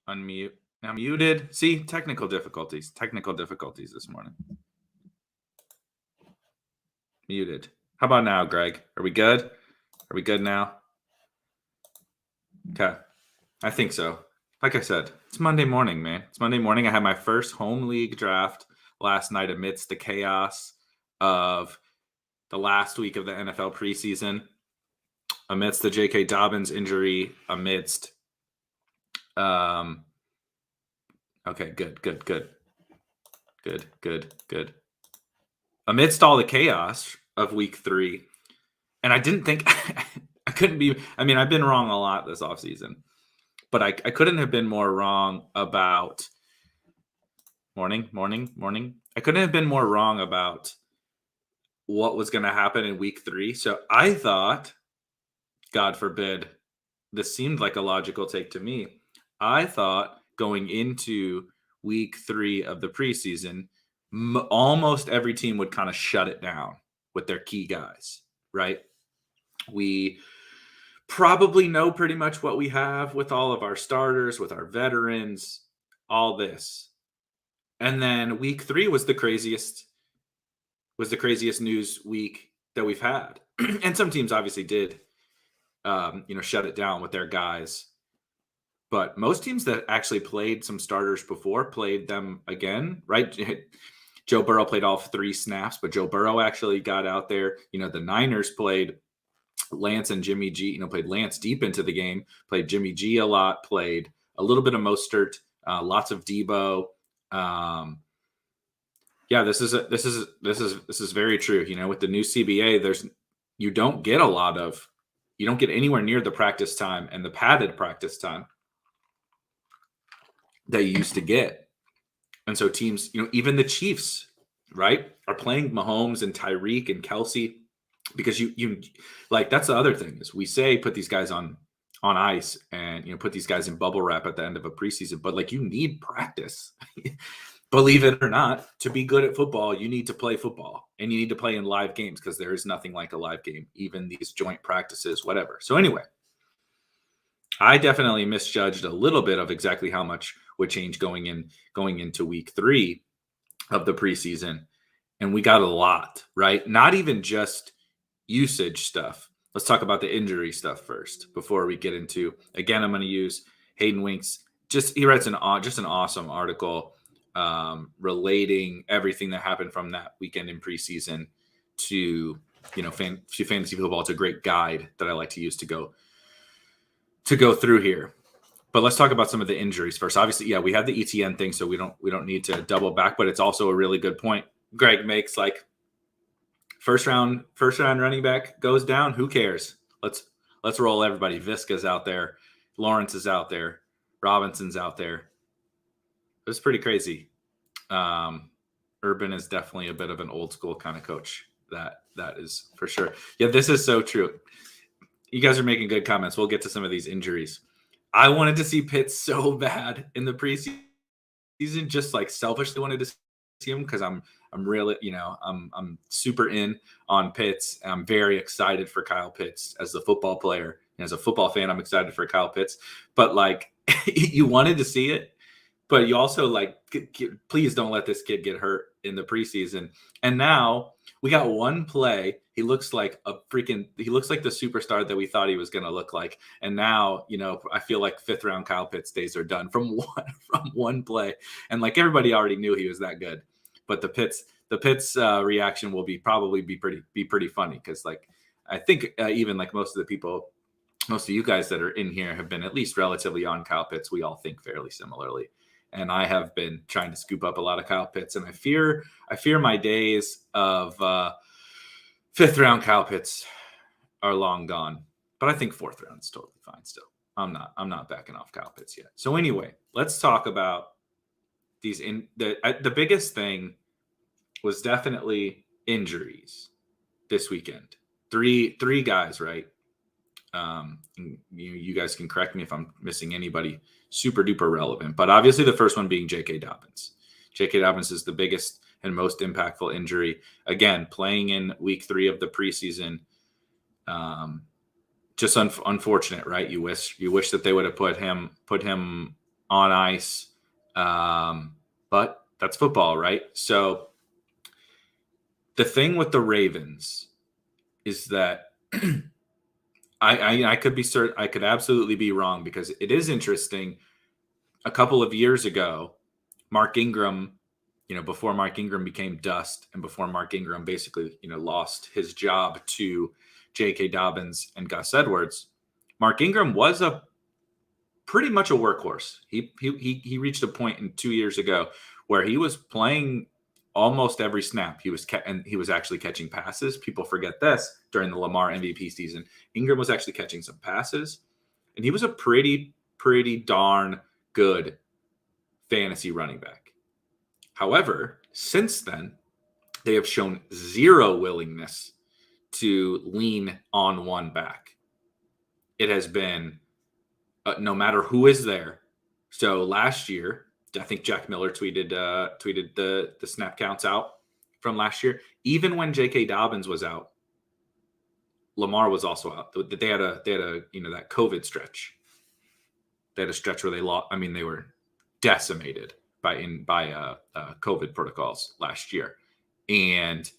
Unmute. I'm muted. See, technical difficulties this morning. Muted. How about now, Greg? Are we good? Are we good now? Okay. I think so. Like I said, it's Monday morning, man. It's Monday morning. I had my first home league draft last night amidst the chaos of the last week of the NFL preseason, amidst the J.K. Dobbins injury, amidst okay, good. Amidst all the chaos of week 3, and I didn't think I couldn't be. I mean, I've been wrong a lot this offseason, but I couldn't have been more wrong about morning. I couldn't have been more wrong about what was going to happen in week 3. So I thought, God forbid, this seemed like a logical take to me. I thought going into week 3 of the preseason, almost every team would kind of shut it down with their key guys, right? We probably know pretty much what we have with all of our starters, with our veterans, all this. And then week 3 was the craziest news week that we've had. And some teams obviously did, shut it down with their guys. But most teams that actually played some starters before played them again, right? Joe Burrow played all 3 snaps, but Joe Burrow actually got out there. The Niners played Lance and Jimmy G, played Lance deep into the game, played Jimmy G a lot, played a little bit of Mostert, lots of Debo. Yeah, this is very true. With the new CBA, you don't get anywhere near the practice time and the padded practice time that you used to get. And so teams, even the Chiefs, right, are playing Mahomes and Tyreek and Kelsey because you like, that's the other thing is we say put these guys on ice and put these guys in bubble wrap at the end of a preseason, but like you need practice. Believe it or not, to be good at football, you need to play football and you need to play in live games because there is nothing like a live game, even these joint practices, whatever. So anyway, I definitely misjudged a little bit of exactly how much would change going into week 3 of the preseason. And we got a lot, right? Not even just usage stuff. Let's talk about the injury stuff first before we get into, again, I'm going to use Hayden Winks. He writes an awesome article relating everything that happened from that weekend in preseason to fantasy football. It's a great guide that I like to use to go through here. But let's talk about some of the injuries first. Obviously, yeah, we have the ETN thing, so we don't need to double back, but it's also a really good point Greg makes. Like first round running back goes down, who cares? Let's roll everybody. Visca's out there, Lawrence is out there, Robinson's out there. It's pretty crazy. Urban is definitely a bit of an old school kind of coach. That is for sure. Yeah, this is so true. You guys are making good comments. We'll get to some of these injuries. I wanted to see Pitts so bad in the preseason, just like selfishly wanted to see him because I'm really, I'm super in on Pitts. I'm very excited for Kyle Pitts as a football player. And as a football fan, I'm excited for Kyle Pitts. But like, you wanted to see it, but you also like, please don't let this kid get hurt in the preseason. And now we got one play. He looks like the superstar that we thought he was going to look like. And now, I feel like 5th round Kyle Pitts days are done from one play. And like everybody already knew he was that good, but the Pitts reaction will probably be pretty funny. Cause like, I think even like most of you guys that are in here have been at least relatively on Kyle Pitts. We all think fairly similarly. And I have been trying to scoop up a lot of Kyle Pitts, and I fear my days of 5th round Kyle Pitts are long gone. But I think 4th round is totally fine still. I'm not backing off Kyle Pitts yet. So anyway, let's talk about these. The biggest thing was definitely injuries this weekend. Three guys, right? You guys can correct me if I'm missing anybody super duper relevant, but obviously the first one being J.K. Dobbins. J.K. Dobbins is the biggest and most impactful injury. Again, playing in week 3 of the preseason, just unfortunate, right? You wish that they would have put him on ice. But that's football, right? So the thing with the Ravens is that I could be certain, I could absolutely be wrong, because it is interesting. A couple of years ago, Mark Ingram, before Mark Ingram became dust, and before Mark Ingram basically, lost his job to J.K. Dobbins and Gus Edwards, Mark Ingram was pretty much a workhorse. He reached a point in 2 years ago where he was playing almost every snap. He was actually catching passes. People forget this during the Lamar MVP season. Ingram was actually catching some passes, and he was a pretty darn good fantasy running back. However, since then, they have shown zero willingness to lean on one back. It has been no matter who is there. So last year, I think Jack Miller tweeted the snap counts out from last year. Even when J.K. Dobbins was out, Lamar was also out. They had a that COVID stretch. They had a stretch where they lost. I mean, they were decimated by COVID protocols last year, and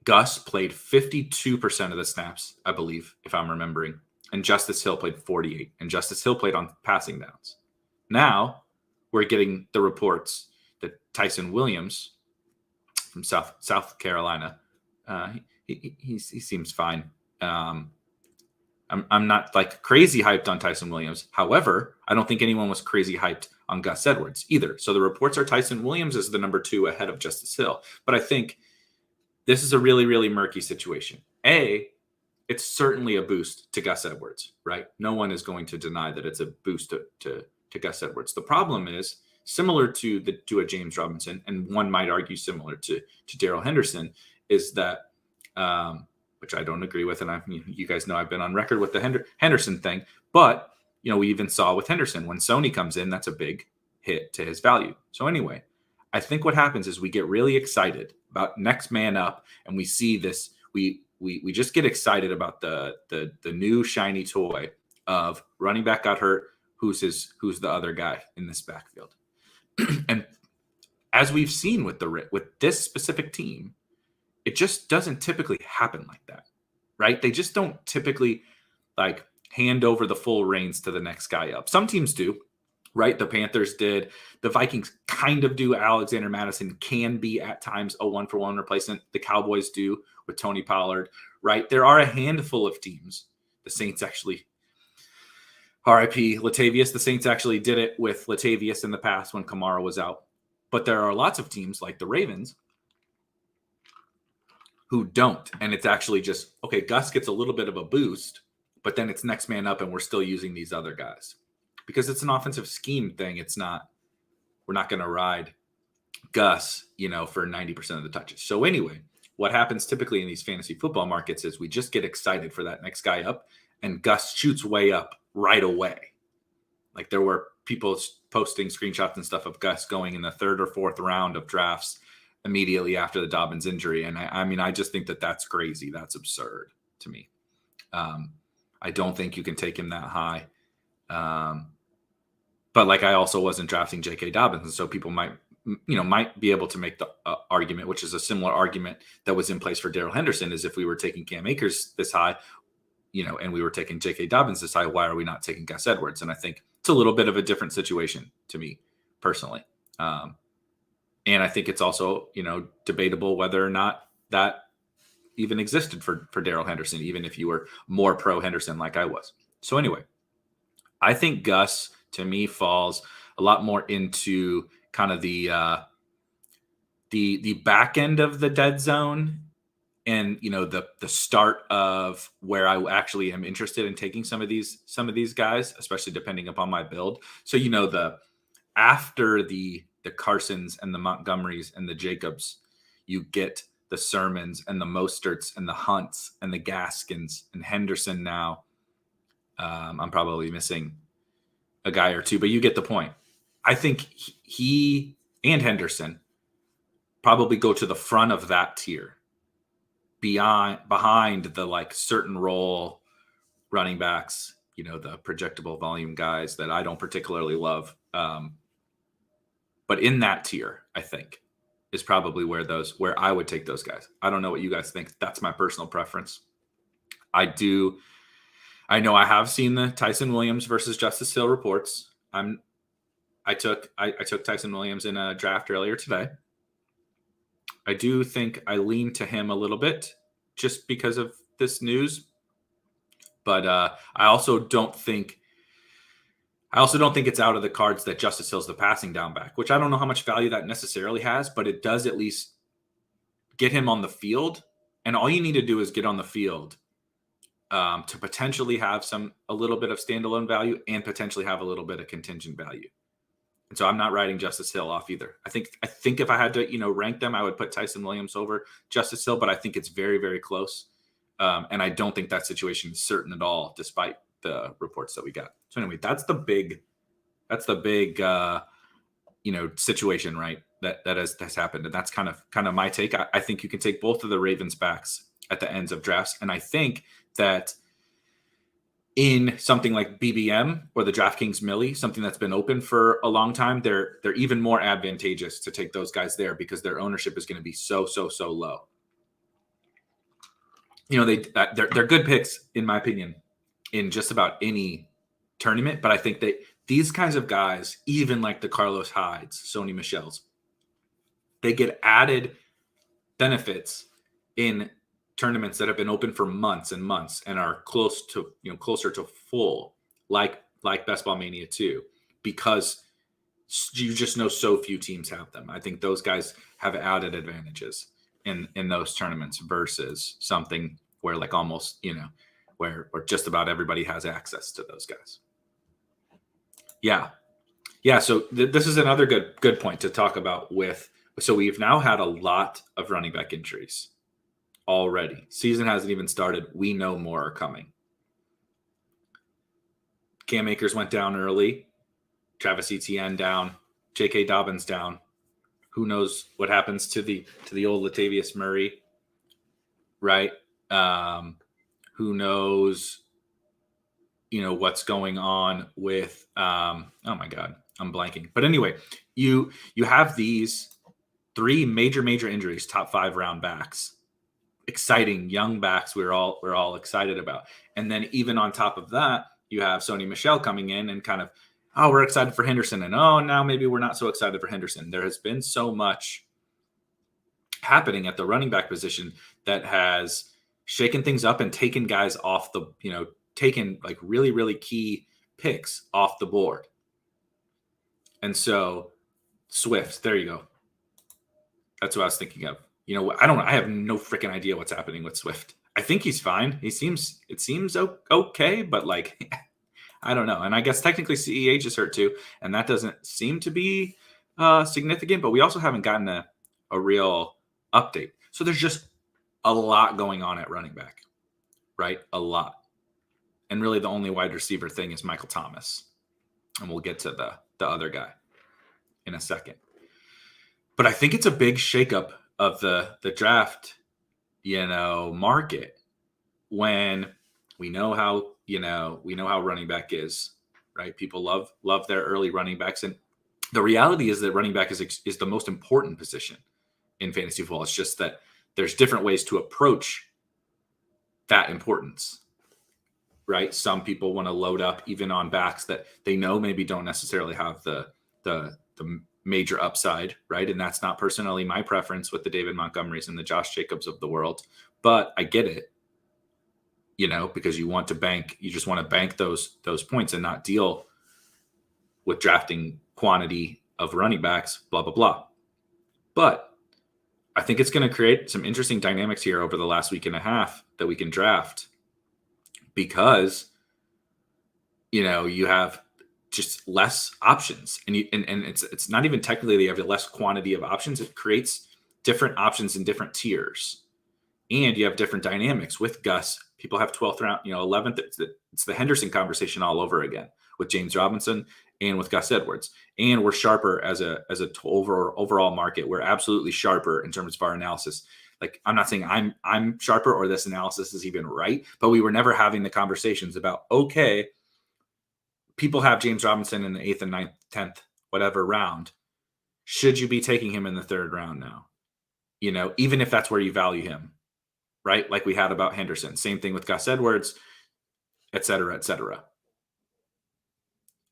Gus played 52% of the snaps, I believe, if I'm remembering, and Justice Hill played 48%, and Justice Hill played on passing downs. Now we're getting the reports that Tyson Williams from South Carolina, he seems fine. I'm not like crazy hyped on Tyson Williams. However, I don't think anyone was crazy hyped on Gus Edwards either. So the reports are Tyson Williams is the number 2 ahead of Justice Hill. But I think this is a really, really murky situation. It's certainly a boost to Gus Edwards, right? No one is going to deny that it's a boost to Gus Edwards. The problem is similar to a James Robinson, and one might argue similar to Darrell Henderson, is that which I don't agree with, and you guys know I've been on record with the Henderson thing, but we even saw with Henderson when Sony comes in, that's a big hit to his value. So anyway, I think what happens is we get really excited about next man up, and we see this. We just get excited about the new shiny toy of running back got hurt. Who's the other guy in this backfield? And as we've seen with this specific team, it just doesn't typically happen like that, right? They just don't typically like hand over the full reins to the next guy up. Some teams do, right? The Panthers did. The Vikings kind of do. Alexander Madison can be at times a 1-for-1 replacement. The Cowboys do with Tony Pollard, right? There are a handful of teams. The Saints actually, RIP Latavius, the Saints actually did it with Latavius in the past when Kamara was out. But there are lots of teams like the Ravens who don't. And it's actually just, okay, Gus gets a little bit of a boost, but then it's next man up and we're still using these other guys. Because it's an offensive scheme thing. We're not going to ride Gus, for 90% of the touches. So anyway, what happens typically in these fantasy football markets is we just get excited for that next guy up, and Gus shoots way up right away. Like there were people posting screenshots and stuff of Gus going in the 3rd or 4th round of drafts immediately after the Dobbins injury. And I just think that that's crazy. That's absurd to me. I don't think you can take him that high. But like I also wasn't drafting J.K. Dobbins, and so people might be able to make the argument, which is a similar argument that was in place for Darrell Henderson, is if we were taking Cam Akers this high, and we were taking J.K. Dobbins this high, why are we not taking Gus Edwards? And I think it's a little bit of a different situation to me personally. And I think it's also, debatable whether or not that even existed for Darrell Henderson, even if you were more pro Henderson like I was. So anyway, I think Gus to me falls a lot more into kind of the back end of the dead zone, and the start of where I actually am interested in taking some of these guys, especially depending upon my build. So after the Carsons and the Montgomerys and the Jacobs, you get the Sermons and the Mosterts and the Hunts and the Gaskins and Henderson now. I'm probably missing a guy or two, but you get the point. I think he and Henderson probably go to the front of that tier, behind the like certain role running backs, the projectable volume guys that I don't particularly love. But in that tier, I think, is probably where I would take those guys. I don't know what you guys think. That's my personal preference. I know I have seen the Tyson Williams versus Justice Hill reports. I took Tyson Williams in a draft earlier today. I do think I lean to him a little bit just because of this news. But I also don't think it's out of the cards that Justice Hill's the passing down back, which I don't know how much value that necessarily has, but it does at least get him on the field. And all you need to do is get on the field to potentially have a little bit of standalone value and potentially have a little bit of contingent value. And so I'm not writing Justice Hill off either. I think if I had to, rank them, I would put Tyson Williams over Justice Hill, but I think it's very, very close. And I don't think that situation is certain at all, despite the reports that we got. So anyway, that's the big situation, right? That has happened. And that's kind of my take. I think you can take both of the Ravens backs at the ends of drafts. And I think that in something like BBM or the DraftKings Millie, something that's been open for a long time, they're even more advantageous to take those guys there because their ownership is going to be so low. They're good picks, in my opinion, in just about any tournament. But I think that these kinds of guys, even like the Carlos Hydes, Sony Michels, they get added benefits in tournaments that have been open for months and months and are closer to full, like Best Ball Mania 2, because you just know so few teams have them. I think those guys have added advantages in those tournaments versus something where like almost, where just about everybody has access to those guys. Yeah. So this is another good point to talk about so we've now had a lot of running back injuries already. Season hasn't even started. We know more are coming. Cam Akers went down early. Travis Etienne down. J.K. Dobbins down. Who knows what happens to the old Latavius Murray, right? Who knows, what's going on with oh my God, I'm blanking. But anyway, you have these three major injuries, top 5 round backs. Exciting young backs we're all excited about. And then even on top of that, you have Sony Michel coming in and kind of, oh, we're excited for Henderson. And oh, now maybe we're not so excited for Henderson. There has been so much happening at the running back position that has shaken things up and taken guys off taken like really, really key picks off the board. And so Swift, there you go. That's what I was thinking of. I have no freaking idea what's happening with Swift. I think he's fine. It seems okay, but like, I don't know. And I guess technically CEH is hurt too. And that doesn't seem to be significant, but we also haven't gotten a real update. So there's just a lot going on at running back, right? A lot. And really the only wide receiver thing is Michael Thomas. And we'll get to the other guy in a second. But I think it's a big shakeup of the draft, market when we know how running back is, right? People love their early running backs. And the reality is that running back is the most important position in fantasy football. It's just that there's different ways to approach that importance, right? Some people want to load up even on backs that they know maybe don't necessarily have the major upside, right? And that's not personally my preference with the David Montgomerys and the Josh Jacobs of the world, but I get it, because you just want to bank those points and not deal with drafting quantity of running backs, blah, blah, blah. But I think it's going to create some interesting dynamics here over the last week and a half that we can draft because, you have just less options and it's not even technically they have a less quantity of options. It creates different options in different tiers and you have different dynamics with Gus. People have 12th round, 11th. It's the Henderson conversation all over again with James Robinson and with Gus Edwards. And we're sharper as a overall market. We're absolutely sharper in terms of our analysis. Like, I'm not saying I'm sharper or this analysis is even right, but we were never having the conversations about, okay, people have James Robinson in the 8th and 9th, 10th, whatever round. Should you be taking him in the 3rd round now? Even if that's where you value him, right? Like we had about Henderson. Same thing with Gus Edwards, et cetera, et cetera.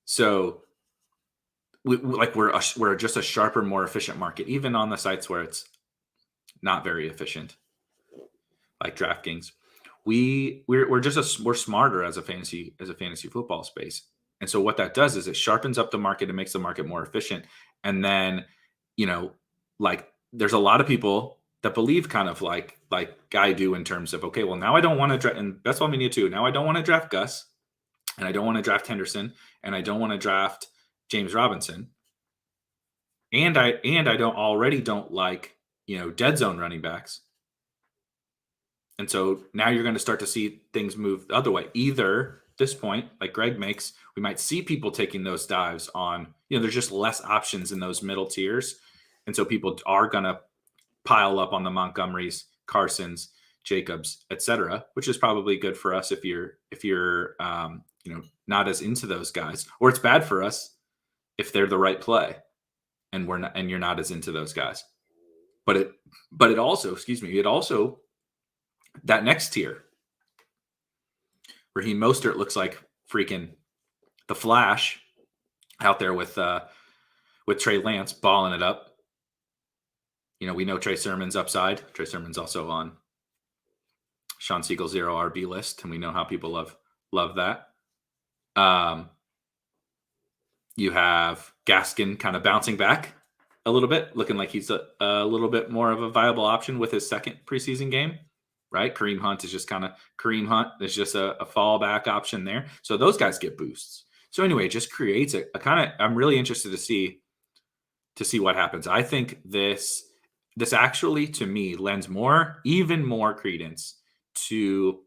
So we're just a sharper, more efficient market, even on the sites where it's not very efficient, like DraftKings. We're smarter as a fantasy football space. And so what that does is it sharpens up the market and makes the market more efficient. And then, there's a lot of people that believe kind of like I do in terms of, okay, well, now I don't want to draft, and that's what we need to. Now I don't want to draft Gus, and I don't want to draft Henderson, and I don't want to draft James Robinson. And I don't like, dead zone running backs. And so now you're going to start to see things move the other way. Either this point, like Greg makes, we might see people taking those dives on, there's just less options in those middle tiers. And so people are going to pile up on the Montgomerys, Carsons, Jacobs, et cetera, which is probably good for us if you're not as into those guys, or it's bad for us if they're the right play and you're not as into those guys. But it also, that next tier, Raheem Mostert looks like freaking the Flash out there with Trey Lance balling it up. We know Trey Sermon's upside. Trey Sermon's also on Sean Siegel's 0 RB list, and we know how people love that. You have Gaskin kind of bouncing back a little bit, looking like he's a little bit more of a viable option with his second preseason game, right? Kareem Hunt is just a fallback option there. So those guys get boosts. So anyway, it just creates a kind of, I'm really interested to see what happens. I think this actually, to me, lends even more credence to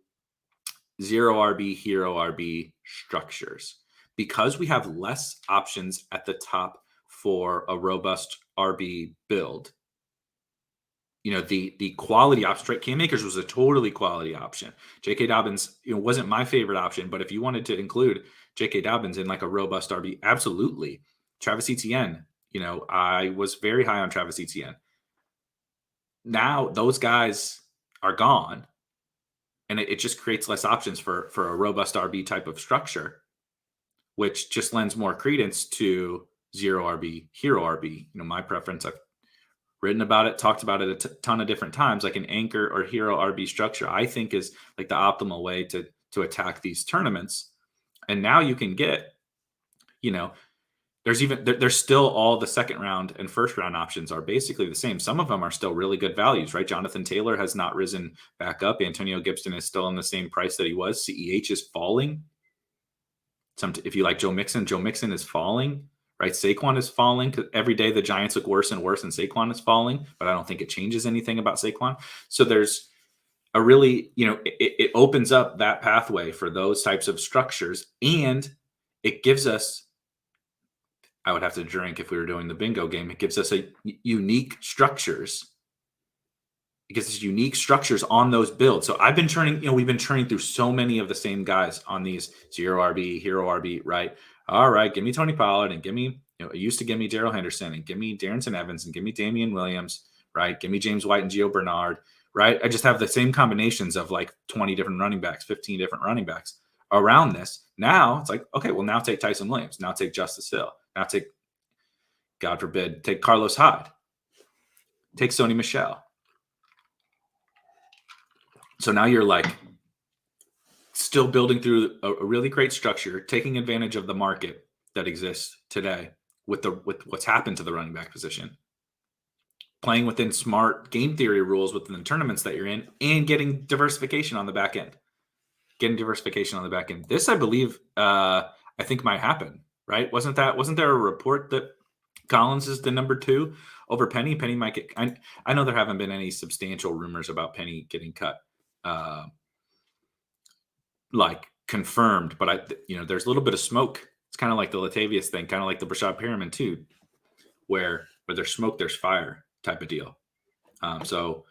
0 RB, hero RB structures, because we have less options at the top for a robust RB build. The quality option, right? Cam Akers was a totally quality option. J.K. Dobbins, wasn't my favorite option, but if you wanted to include J.K. Dobbins in like a robust RB, absolutely. Travis Etienne, I was very high on Travis Etienne. Now those guys are gone, and it just creates less options for a robust RB type of structure, which just lends more credence to 0 RB, hero RB. My preference, I've written about it, talked about it a ton of different times, like an anchor or hero RB structure, I think is like the optimal way to attack these tournaments. And now you can get, there's still all the second round and first round options are basically the same. Some of them are still really good values, right? Jonathan Taylor has not risen back up. Antonio Gibson is still in the same price that he was. CEH is falling. If you like Joe Mixon is falling, right? Saquon is falling. Every day the Giants look worse and worse, and Saquon is falling, but I don't think it changes anything about Saquon. So there's a really, it opens up that pathway for those types of structures, and it gives us, I would have to drink if we were doing the bingo game. It gives us unique structures. It gives us unique structures on those builds. So we've been churning through so many of the same guys on these 0 RB, hero RB, right? All right, give me Tony Pollard, and give me, it used to give me Darrell Henderson, and give me Darrington Evans, and give me Damian Williams, right? Give me James White and Gio Bernard, right? I just have the same combinations of like 20 different running backs, 15 different running backs around this. Now it's like, okay, well, now take Tyson Williams. Now take Justice Hill. Now take, God forbid, take Carlos Hyde. Take Sony Michel. So now you're like still building through a really great structure, taking advantage of the market that exists today with what's happened to the running back position, playing within smart game theory rules within the tournaments that you're in, and getting diversification on the back end. This, I believe, I think might happen, right? Wasn't there a report that Collins is the number 2 over Penny? Penny might get, I know there haven't been any substantial rumors about Penny getting cut, like confirmed, but there's a little bit of smoke. It's kind of like the Latavius thing, kind of like the Brashad Perriman too, where there's smoke, there's fire type of deal. So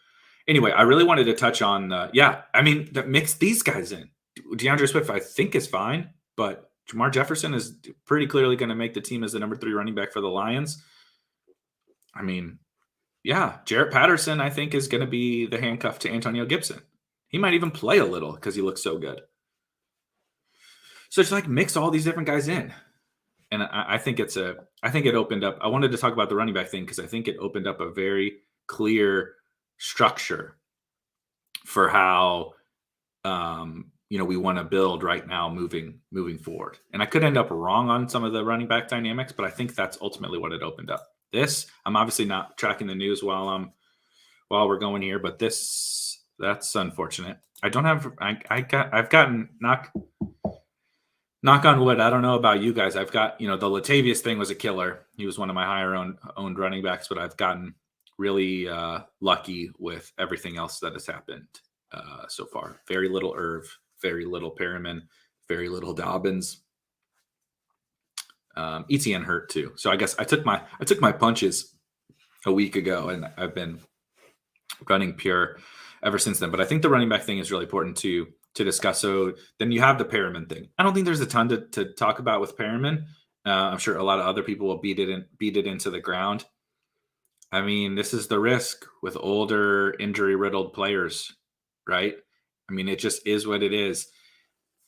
anyway, I really wanted to touch on, that mix these guys in. DeAndre Swift, I think, is fine, but Jamar Jefferson is pretty clearly going to make the team as the number 3 running back for the Lions. I mean, yeah, Jarrett Patterson, I think, is going to be the handcuff to Antonio Gibson. He might even play a little because he looks so good. So just like mix all these different guys in. And I think it opened up. I wanted to talk about the running back thing because I think it opened up a very clear structure for how we want to build right now moving forward. And I could end up wrong on some of the running back dynamics, but I think that's ultimately what it opened up. I'm obviously not tracking the news while we're going here, but that's unfortunate. I've gotten knock on wood. I don't know about you guys. I've got, the Latavius thing was a killer. He was one of my higher owned running backs, but I've gotten really lucky with everything else that has happened so far. Very little Irv, very little Perriman, very little Dobbins. ETN hurt too. So I guess I took my punches a week ago, and I've been running pure ever since then. But I think the running back thing is really important to discuss. So then you have the Perriman thing. I don't think there's a ton to talk about with Perriman. I'm sure a lot of other people will beat it into the ground. I mean, this is the risk with older, injury-riddled players, right? I mean, it just is what it is.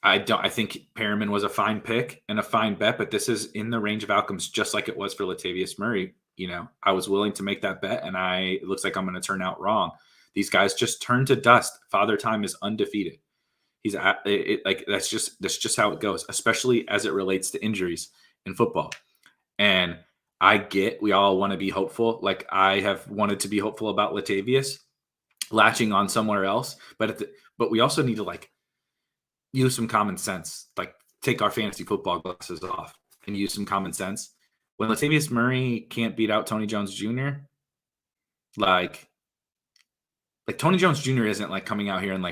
I think Perriman was a fine pick and a fine bet, but this is in the range of outcomes, just like it was for Latavius Murray. I was willing to make that bet, and it looks like I'm going to turn out wrong. These guys just turn to dust. Father Time is undefeated. That's just how it goes, especially as it relates to injuries in football. And I get we all want to be hopeful. Like I have wanted to be hopeful about Latavius latching on somewhere else, but we also need to use some common sense. Like take our fantasy football glasses off and use some common sense. When Latavius Murray can't beat out Tony Jones Jr., like Tony Jones Jr. isn't coming out here and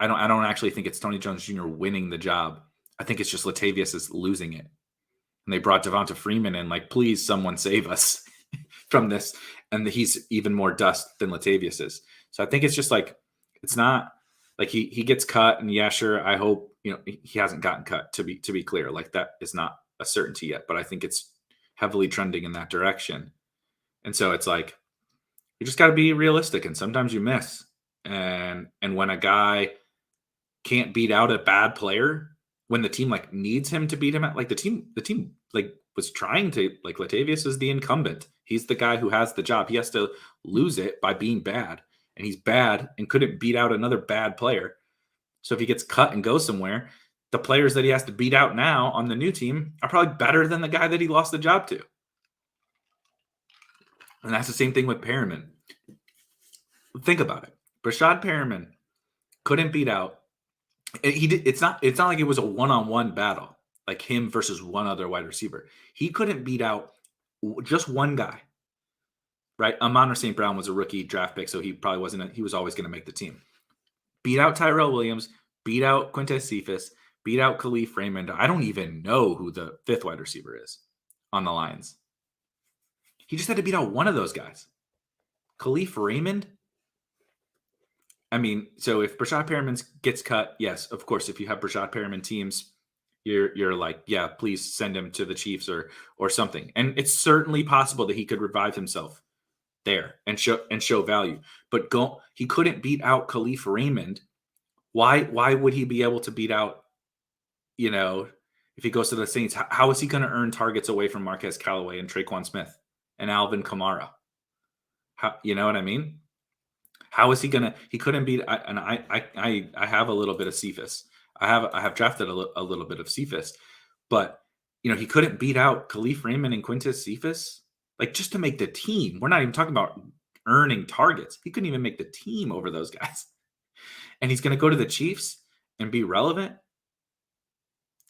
I don't actually think it's Tony Jones Jr. winning the job. I think it's just Latavius is losing it. And they brought Devonta Freeman in, please someone save us from this. And he's even more dust than Latavius is. So I think it's just it's not he gets cut, and yeah, sure. I hope, he hasn't gotten cut to be clear. That is not a certainty yet, but I think it's heavily trending in that direction. And so it's you just got to be realistic, and sometimes you miss. And when a guy can't beat out a bad player, when the team needs him to beat him at the team was trying to Latavius is the incumbent. He's the guy who has the job. He has to lose it by being bad, and he's bad and couldn't beat out another bad player. So if he gets cut and goes somewhere, the players that he has to beat out now on the new team are probably better than the guy that he lost the job to. And that's the same thing with Perriman. Think about it. Brashad Perriman couldn't beat out. It's not like it was a one-on-one battle, like him versus one other wide receiver. He couldn't beat out just one guy, right? Amon St. Brown was a rookie draft pick, so he probably wasn't. He was always going to make the team. Beat out Tyrell Williams, beat out Quintez Cephas, beat out Khalif Raymond. I don't even know who the 5th wide receiver is on the Lions. He just had to beat out one of those guys. Khalif Raymond? I mean, so if Brashad Perriman gets cut, yes, of course, if you have Brashad Perriman teams, you're yeah, please send him to the Chiefs or something. And it's certainly possible that he could revive himself there and show value. But he couldn't beat out Khalif Raymond. Why would he be able to beat out, if he goes to the Saints? How is he going to earn targets away from Marquez Callaway and Traquan Smith and Alvin Kamara? You know what I mean? How is he gonna? He couldn't beat. I have a little bit of Cephas. I have drafted a little bit of Cephas, but he couldn't beat out Khalif Raymond and Quintez Cephas, just to make the team. We're not even talking about earning targets. He couldn't even make the team over those guys, and he's gonna go to the Chiefs and be relevant.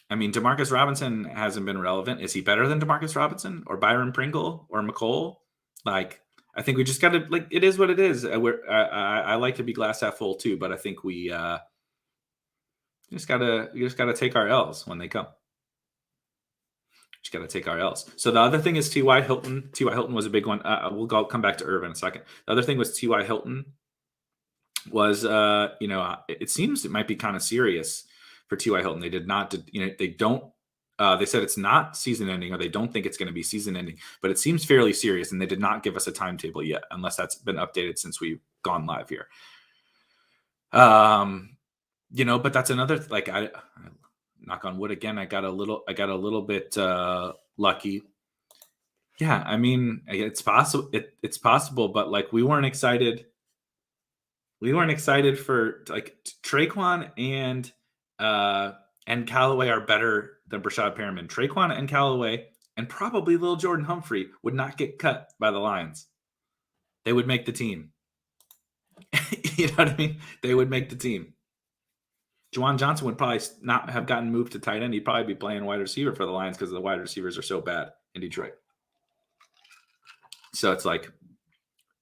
I mean, Demarcus Robinson hasn't been relevant. Is he better than Demarcus Robinson or Byron Pringle or McCole? I think we just got to it is what it is. I like to be glass half full too, but I think we just gotta take our L's when they come. Just gotta take our L's. So the other thing is T.Y. Hilton. T.Y. Hilton was a big one. We'll come back to Irv in a second. The other thing was T.Y. Hilton was it seems it might be kind of serious for T.Y. Hilton. They did not they don't They said it's not season ending, or they don't think it's going to be season ending, but it seems fairly serious, and they did not give us a timetable yet, unless that's been updated since we've gone live here. But that's another I knock on wood again. I got a little bit lucky. Yeah, I mean, it's possible. It's possible, but like we weren't excited. We weren't excited for like Traquan and Callaway are better than Brashad Perriman. Traquan and Callaway and probably Lil Jordan Humphrey would not get cut by the Lions. They would make the team. You know what I mean? They would make the team. Juwan Johnson would probably not have gotten moved to tight end. He'd probably be playing wide receiver for the Lions because the wide receivers are so bad in Detroit. So it's like,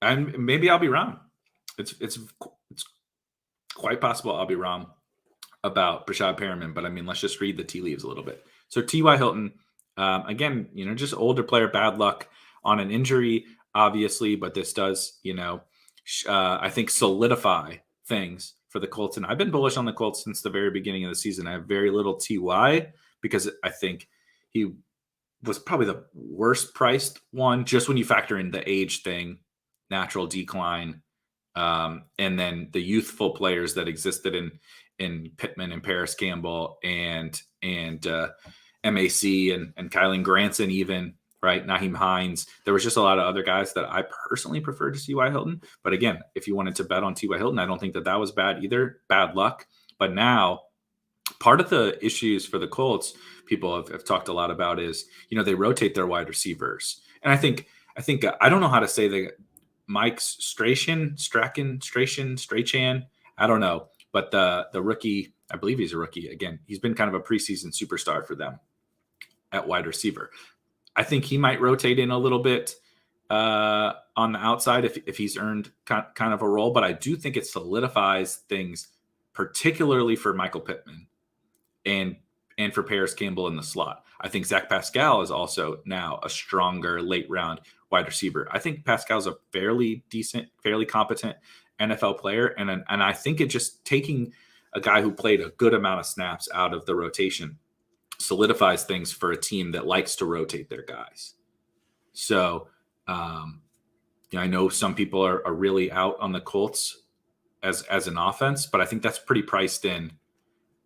and maybe I'll be wrong. It's quite possible I'll be wrong about Brashad Perriman, but I mean, let's just read the tea leaves a little bit. So T.Y. Hilton, again, just older player, bad luck on an injury, obviously, but this does, I think solidify things for the Colts. And I've been bullish on the Colts since the very beginning of the season. I have very little T.Y. because I think he was probably the worst priced one, just when you factor in the age thing, natural decline, and then the youthful players that existed in Pittman and Paris Campbell and MAC and Kylan Granson, even, right? Naheem Hines. There was just a lot of other guys that I personally preferred to T.Y. Hilton. But again, if you wanted to bet on T.Y. Hilton, I don't think that was bad either. Bad luck. But now, part of the issues for the Colts, people have talked a lot about is, they rotate their wide receivers. And I think I don't know how to say the Mike Strachan, I don't know. But the rookie, I believe he's a rookie. Again, he's been kind of a preseason superstar for them at wide receiver. I think he might rotate in a little bit on the outside if he's earned kind of a role. But I do think it solidifies things, particularly for Michael Pittman and for Paris Campbell in the slot. I think Zach Pascal is also now a stronger late round wide receiver. I think Pascal's a fairly decent, fairly competent NFL player. And I think it just taking a guy who played a good amount of snaps out of the rotation solidifies things for a team that likes to rotate their guys. So, I know some people are really out on the Colts as an offense, but I think that's pretty priced in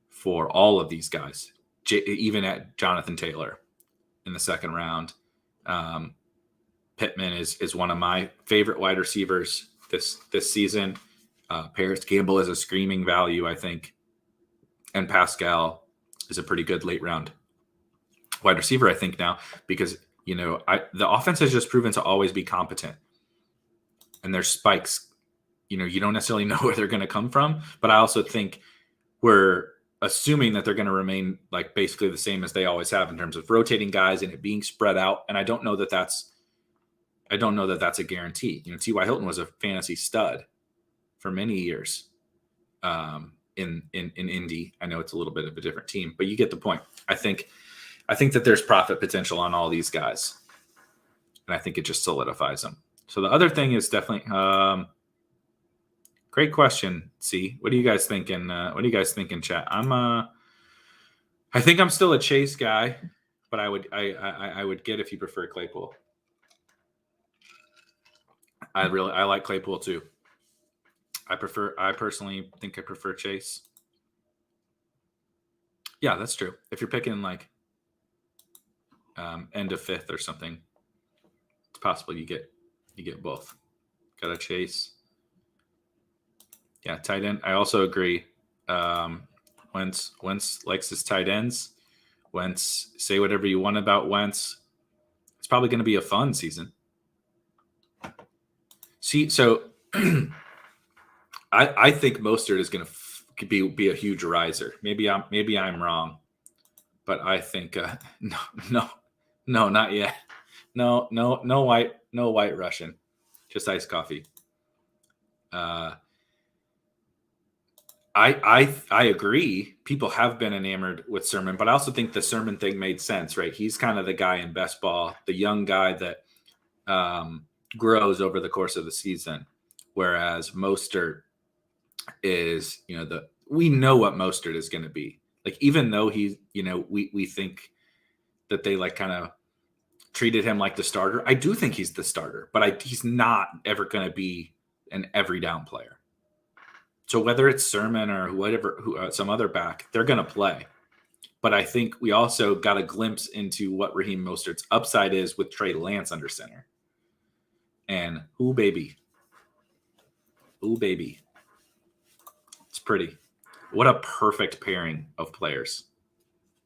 for all of these guys, even at Jonathan Taylor in the second round. Pittman is one of my favorite wide receivers this season. Paris Campbell is a screaming value, I think. And Pascal is a pretty good late round wide receiver, I think, now, because, the offense has just proven to always be competent. And there's spikes, you don't necessarily know where they're going to come from. But I also think we're assuming that they're going to remain like basically the same as they always have in terms of rotating guys and it being spread out. And I don't know that that's a guarantee. T.Y. Hilton was a fantasy stud for many years in Indy. I know it's a little bit of a different team, but you get the point. I think that there's profit potential on all these guys, and I think it just solidifies them. So the other thing is definitely great question. See, what are you guys thinking? Chat? I think I'm still a Chase guy, but I would get if you prefer Claypool. I like Claypool too. I personally think I prefer Chase. Yeah, that's true. If you're picking like end of fifth or something, it's possible you get both. Got a Chase. Yeah, tight end. I also agree. Wentz likes his tight ends. Wentz, say whatever you want about Wentz. It's probably going to be a fun season. See, so I think Mostert is going to be a huge riser. Maybe I'm wrong, but I think no, not yet. No white Russian, just iced coffee. I agree. People have been enamored with Sermon, but I also think the Sermon thing made sense, right? He's kind of the guy in best ball, the young guy that grows over the course of the season, whereas Mostert is, we know what Mostert is going to be. Like, even though he's, we think that they like kind of treated him like the starter. I do think he's the starter, but he's not ever going to be an every down player. So whether it's Sermon or some other back, they're going to play. But I think we also got a glimpse into what Raheem Mostert's upside is with Trey Lance under center. And ooh, baby. It's pretty. What a perfect pairing of players.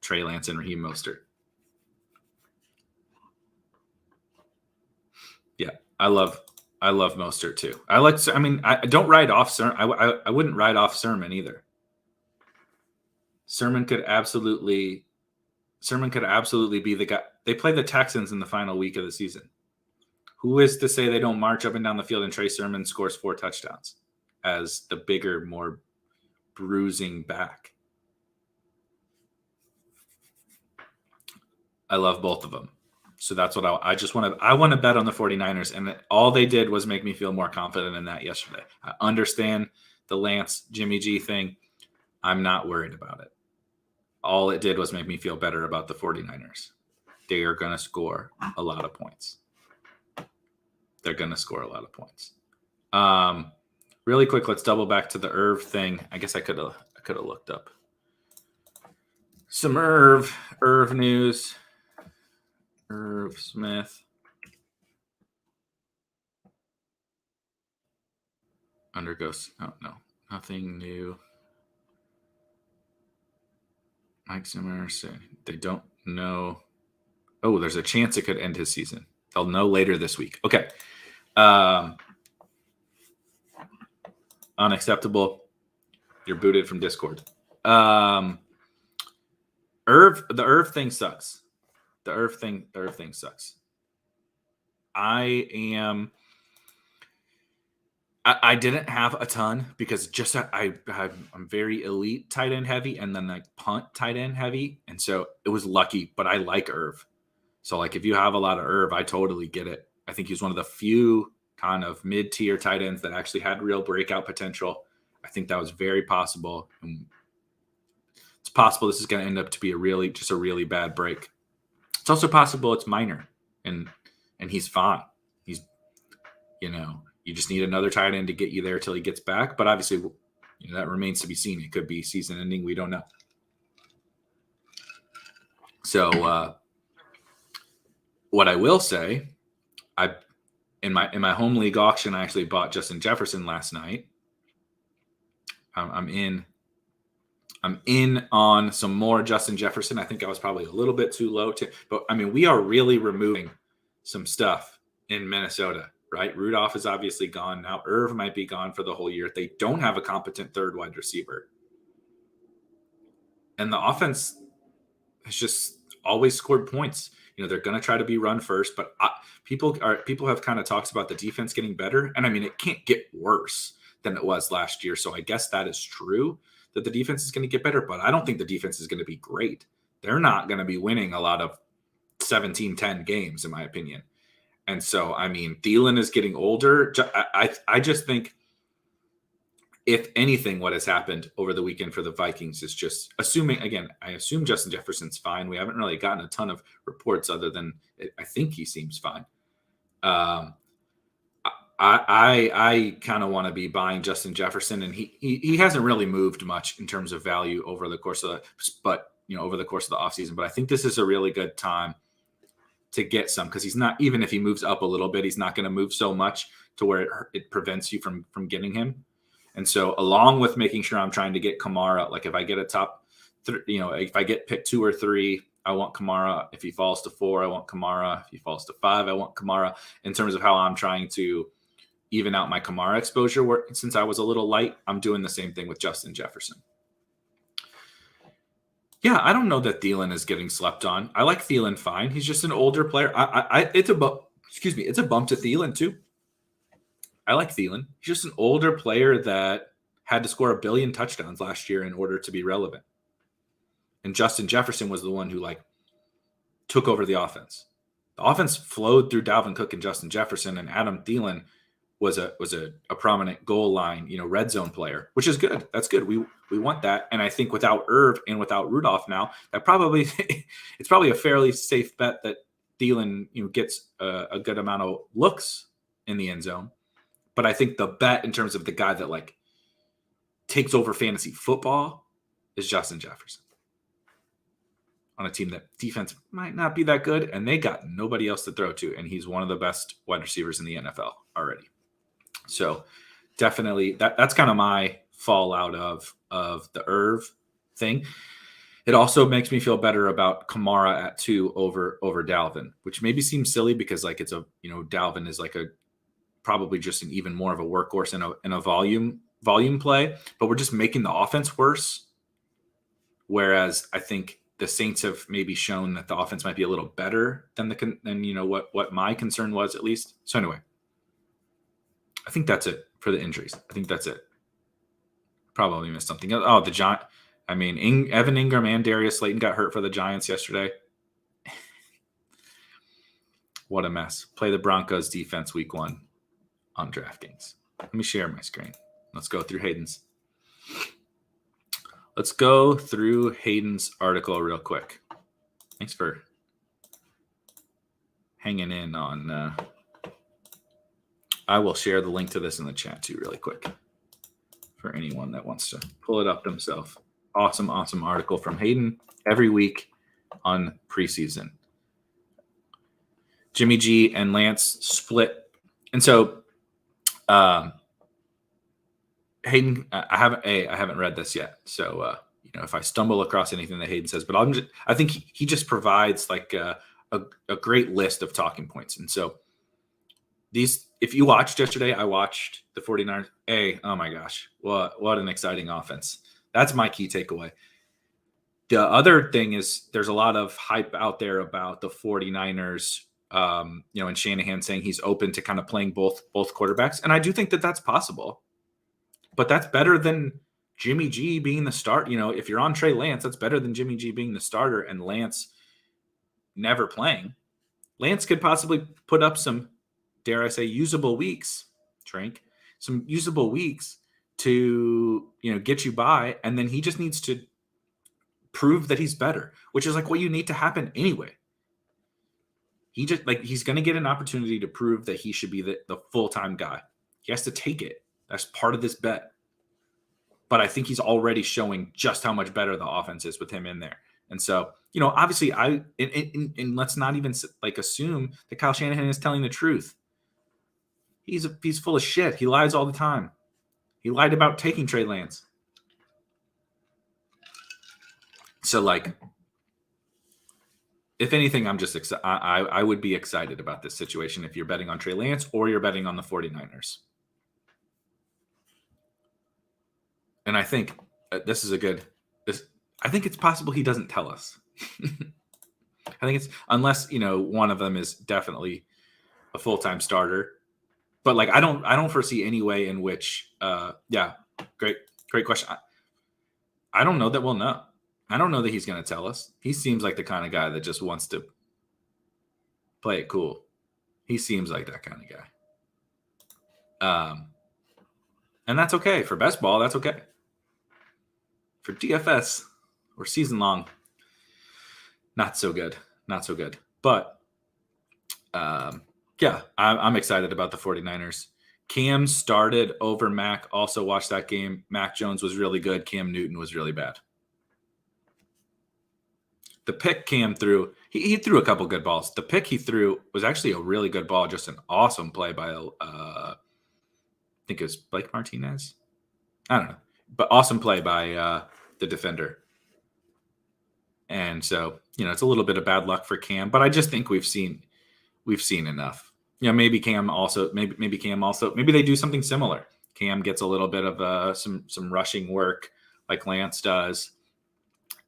Trey Lance and Raheem Mostert. Yeah, I love Mostert too. I don't write off Sermon. I wouldn't write off Sermon either. Sermon could absolutely be the guy. They play the Texans in the final week of the season. Who is to say they don't march up and down the field and Trey Sermon scores 4 touchdowns as the bigger, more bruising back? I love both of them. So that's what I want to bet on the 49ers. And all they did was make me feel more confident in that yesterday. I understand the Lance, Jimmy G thing. I'm not worried about it. All it did was make me feel better about the 49ers. They are going to score a lot of points. Really quick, let's double back to the Irv thing. I guess I could have looked up some Irv news. Irv Smith undergoes. Oh no, nothing new. Mike Zimmer said they don't know. Oh, there's a chance it could end his season. They'll know later this week. Okay. Unacceptable. You're booted from Discord. The Irv thing sucks. The Irv thing sucks. I didn't have a ton because I'm very elite tight end heavy and then like punt tight end heavy. And so it was lucky, but I like Irv. So like if you have a lot of Irv, I totally get it. I think he's one of the few kind of mid-tier tight ends that actually had real breakout potential. I think that was very possible. And it's possible this is going to end up to be a really bad break. It's also possible it's minor and he's fine. He's, you just need another tight end to get you there till he gets back. But obviously, that remains to be seen. It could be season ending. We don't know. So what I will say, in my home league auction, I actually bought Justin Jefferson last night. I'm in on some more Justin Jefferson. I think I was probably a little bit too low but I mean, we are really removing some stuff in Minnesota, right? Rudolph is obviously gone. Now Irv might be gone for the whole year. They don't have a competent third wide receiver. And the offense has just always scored points. They're going to try to be run first, but people have kind of talked about the defense getting better. And I mean, it can't get worse than it was last year. So I guess that is true that the defense is going to get better, but I don't think the defense is going to be great. They're not going to be winning a lot of 17-10 games, in my opinion. And so, I mean, Thielen is getting older. I just think, if anything, what has happened over the weekend for the Vikings is just assuming, again, I assume Justin Jefferson's fine. We haven't really gotten a ton of reports other than I think he seems fine. I kind of want to be buying Justin Jefferson, and he hasn't really moved much in terms of value over the course of the offseason. But I think this is a really good time to get some, because he's not, even if he moves up a little bit, he's not going to move so much to where it prevents you from getting him. And so along with making sure I'm trying to get Kamara, like if I get a top, if I get pick 2 or 3, I want Kamara. If he falls to 4, I want Kamara. If he falls to 5, I want Kamara. In terms of how I'm trying to even out my Kamara exposure, where since I was a little light, I'm doing the same thing with Justin Jefferson. Yeah, I don't know that Thielen is getting slept on. I like Thielen fine. He's just an older player. It's a bump to Thielen too. I like Thielen. He's just an older player that had to score 1 billion touchdowns last year in order to be relevant. And Justin Jefferson was the one who took over the offense. The offense flowed through Dalvin Cook and Justin Jefferson, and Adam Thielen was a prominent goal line, red zone player, which is good. That's good. We want that. And I think without Irv and without Rudolph now, that probably it's probably a fairly safe bet that Thielen, gets a good amount of looks in the end zone. But I think the bet in terms of the guy that like takes over fantasy football is Justin Jefferson on a team that defense might not be that good, and they got nobody else to throw to, and he's one of the best wide receivers in the NFL already. So definitely that's kind of my fallout of the Irv thing. It also makes me feel better about Kamara at 2 over Dalvin, which maybe seems silly because like it's Dalvin is like probably just an even more of a workhorse in a volume play, but we're just making the offense worse. Whereas I think the Saints have maybe shown that the offense might be a little better than what my concern was, at least. So anyway, I think that's it for the injuries. I think that's it. Probably missed something. Oh, the Giant. I mean, Evan Ingram and Darius Slayton got hurt for the Giants yesterday. What a mess. Play the Broncos defense week 1 on DraftKings. Let me share my screen. Let's go through Hayden's. Let's go through Hayden's article real quick. Thanks for hanging in on. I will share the link to this in the chat too, really quick, for anyone that wants to pull it up themselves. Awesome article from Hayden every week on preseason. Jimmy G and Lance split, and so Hayden, I haven't read this yet, so if I stumble across anything that Hayden says, but I think he just provides like a great list of talking points, and so if you watched yesterday, I watched the 49ers. Oh my gosh, what an exciting offense! That's my key takeaway. The other thing is there's a lot of hype out there about the 49ers, and Shanahan saying he's open to kind of playing both quarterbacks, and I do think that that's possible. But that's better than Jimmy G being the start. If you're on Trey Lance, that's better than Jimmy G being the starter and Lance never playing. Lance could possibly put up some, dare I say, usable weeks, some usable weeks to, get you by. And then he just needs to prove that he's better, which is like what you need to happen anyway. He's going to get an opportunity to prove that he should be the full-time guy. He has to take it. That's part of this bet. But I think he's already showing just how much better the offense is with him in there. And so, obviously and let's not even assume that Kyle Shanahan is telling the truth. He's full of shit. He lies all the time. He lied about taking Trey Lance. So if anything, I'm just excited. I would be excited about this situation if you're betting on Trey Lance or you're betting on the 49ers. And I think this is I think it's possible he doesn't tell us. I think it's unless, one of them is definitely a full-time starter. But I don't foresee any way in which great question. I don't know that we'll know. I don't know that he's going to tell us. He seems like the kind of guy that just wants to play it cool. He seems like that kind of guy. And that's okay. For best ball, that's okay. For DFS or season long, not so good. Not so good. But, I'm excited about the 49ers. Cam started over Mac. Also watched that game. Mac Jones was really good. Cam Newton was really bad. The pick Cam threw, he threw a couple good balls. The pick he threw was actually a really good ball, just an awesome play by, I think it was Blake Martinez. I don't know. But awesome play by the defender. And so, it's a little bit of bad luck for Cam, but I just think we've seen enough. Maybe Cam also, maybe they do something similar. Cam gets a little bit of some rushing work like Lance does.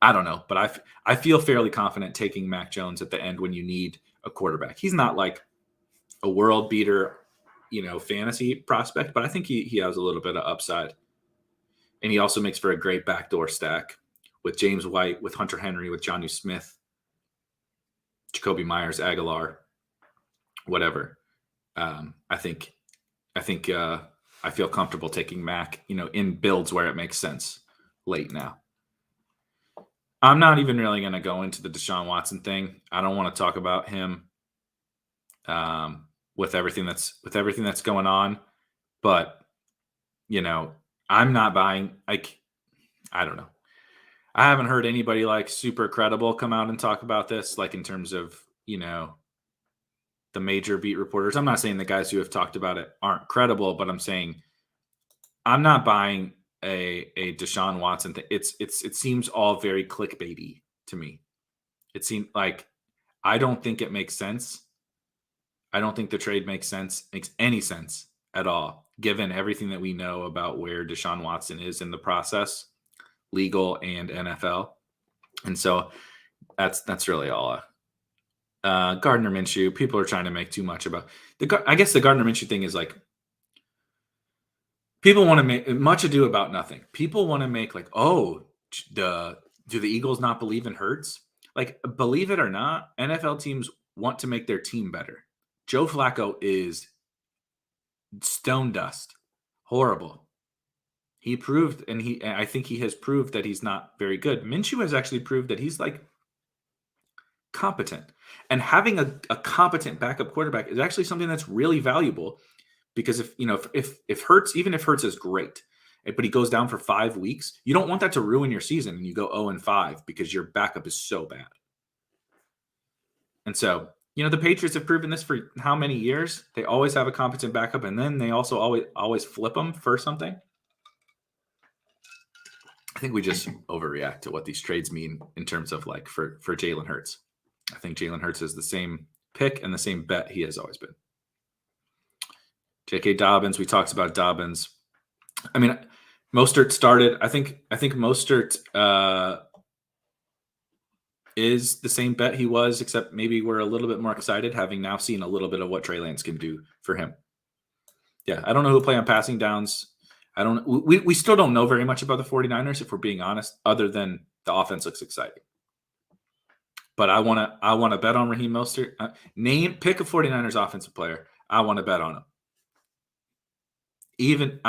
I don't know, but I feel fairly confident taking Mac Jones at the end when you need a quarterback. He's not like a world beater, fantasy prospect, but I think he has a little bit of upside. And he also makes for a great backdoor stack with James White, with Hunter Henry, with Jonnu Smith, Jacoby Myers, Aguilar, whatever. I think I think I feel comfortable taking Mac, in builds where it makes sense late now. I'm not even really going to go into the Desean Watson thing. I don't want to talk about him with everything that's going on. But I'm not buying. I don't know. I haven't heard anybody super credible come out and talk about this, in terms of the major beat reporters. I'm not saying the guys who have talked about it aren't credible, but I'm saying I'm not buying a Desean Watson thing. It seems all very clickbaity to me. It seems like I don't think it makes sense. I don't think the trade makes any sense at all, given everything that we know about where Desean Watson is in the process, legal and NFL. And so that's really all. Gardner Minshew, people are trying to make too much about I guess the Gardner Minshew thing is people want to make much ado about nothing. People want to make do the Eagles not believe in Hurts? Believe it or not, NFL teams want to make their team better. Joe Flacco is stone dust. Horrible. He proved, and I think he has proved that he's not very good. Minshew has actually proved that he's competent. And having a competent backup quarterback is actually something that's really valuable, because if Hurts, even if Hurts is great, but he goes down for 5 weeks, you don't want that to ruin your season and you go 0-5 because your backup is so bad. And so, the Patriots have proven this for how many years? They always have a competent backup, and then they also always flip them for something. I think we just overreact to what these trades mean in terms of for Jalen Hurts. I think Jalen Hurts is the same pick and the same bet he has always been. J.K. Dobbins, we talked about Dobbins. I mean, Mostert started. I think Mostert is the same bet he was, except maybe we're a little bit more excited, having now seen a little bit of what Trey Lance can do for him. Yeah, I don't know who will play on passing downs. We still don't know very much about the 49ers, if we're being honest, other than the offense looks exciting. But I want to bet on Raheem Mostert. Pick a 49ers offensive player. I want to bet on him. Even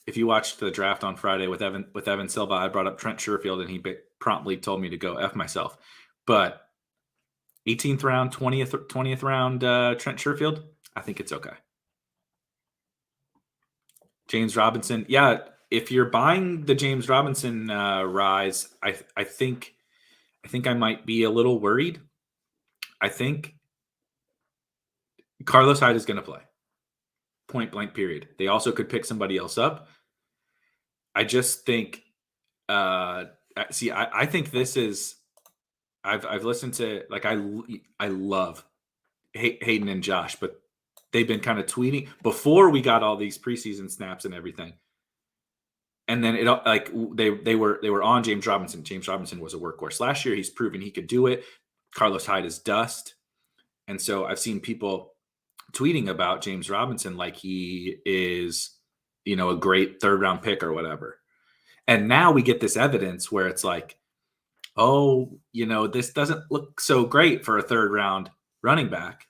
if you watched the draft on Friday with Evan Silva, I brought up Trent Sherfield, and he promptly told me to go F myself. But 18th round, 20th round Trent Sherfield, I think it's okay. James Robinson, yeah. If you're buying the James Robinson rise, I think I might be a little worried. I think Carlos Hyde is going to play. Point blank, period. They also could pick somebody else up. I just think, I think this is, I've listened to, I love Hayden and Josh, but they've been kind of tweeting before we got all these preseason snaps and everything. And then they were on James Robinson. James Robinson was a workhorse last year. He's proven he could do it. Carlos Hyde is dust. And so I've seen people tweeting about James Robinson like he is, a great 3rd round pick or whatever. And now we get this evidence where it's this doesn't look so great for a 3rd round running back.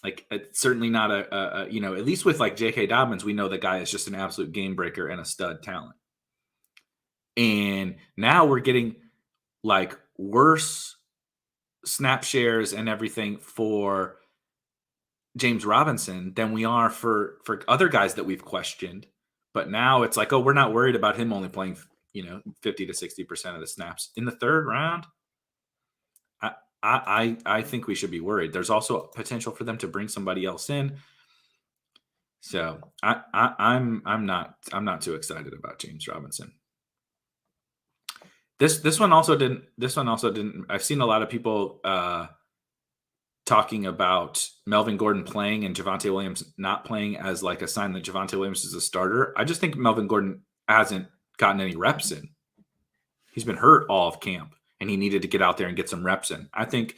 It's certainly not at least with J.K. Dobbins, we know the guy is just an absolute game breaker and a stud talent. And now we're getting worse snap shares and everything for James Robinson than we are for other guys that we've questioned. But now it's we're not worried about him only playing, 50 to 60% of the snaps in the 3rd round. I think we should be worried. There's also potential for them to bring somebody else in. So I'm not too excited about James Robinson. This one also didn't. I've seen a lot of people talking about Melvin Gordon playing and Javonte Williams not playing as a sign that Javonte Williams is a starter. I just think Melvin Gordon hasn't gotten any reps in. He's been hurt all of camp, and he needed to get out there and get some reps in. I think